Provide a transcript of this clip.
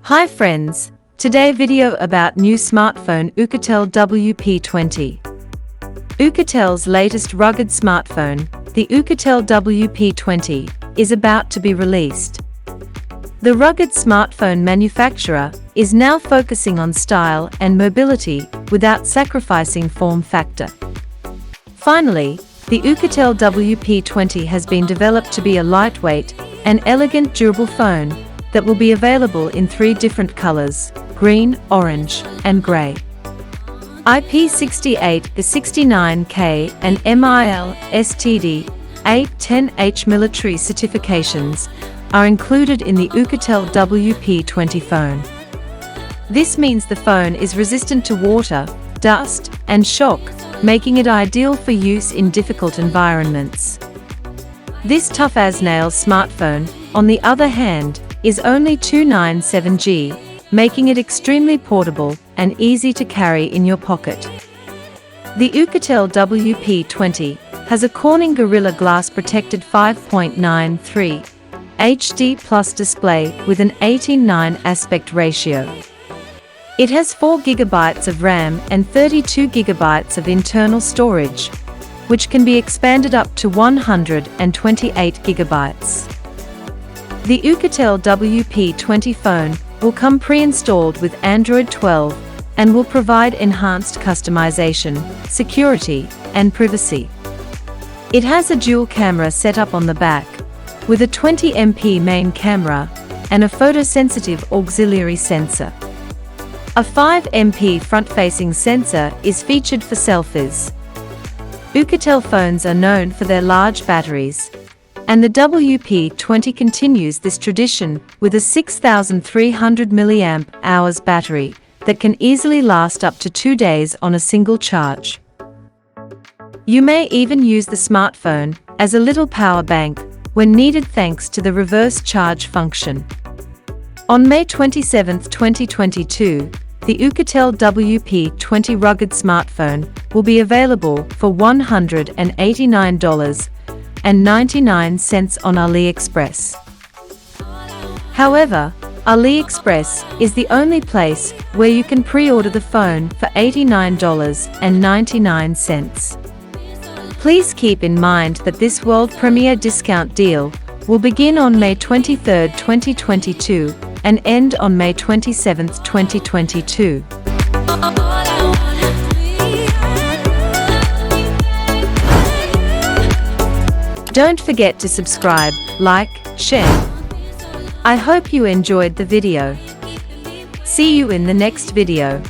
Hi friends, today video about new smartphone Oukitel WP20. Oukitel's latest rugged smartphone, the Oukitel WP20, is about to be released. The rugged smartphone manufacturer is now focusing on style and mobility without sacrificing form factor. Finally, the Oukitel WP20 has been developed to be a lightweight and elegant durable phone that will be available in 3 different colors: green, orange, and gray. IP68, the 69K and MIL STD 810H military certifications are included in the Oukitel WP20 phone. This means the phone is resistant to water, dust, and shock, making it ideal for use in difficult environments. This tough-as-nails smartphone, on the other hand, is only 297G, making it extremely portable and easy to carry in your pocket. The Oukitel WP20 has a Corning Gorilla Glass protected 5.93 HD Plus display with an 18:9 aspect ratio. It has 4 GB of RAM and 32 GB of internal storage, which can be expanded up to 128 GB. The Oukitel WP20 phone will come pre-installed with Android 12 and will provide enhanced customization, security, and privacy. It has a dual camera setup on the back, with a 20MP main camera and a photosensitive auxiliary sensor. A 5MP front-facing sensor is featured for selfies. Oukitel phones are known for their large batteries, and the WP20 continues this tradition with a 6,300 mAh battery that can easily last up to 2 days on a single charge. You may even use the smartphone as a little power bank when needed thanks to the reverse charge function. On May 27, 2022, the Oukitel WP20 rugged smartphone will be available for $189.99 on AliExpress. However, AliExpress is the only place where you can pre-order the phone for $89.99. Please keep in mind that this world premiere discount deal will begin on May 23, 2022 and end on May 27, 2022. Don't forget to subscribe, like, share. I hope you enjoyed the video. See you in the next video.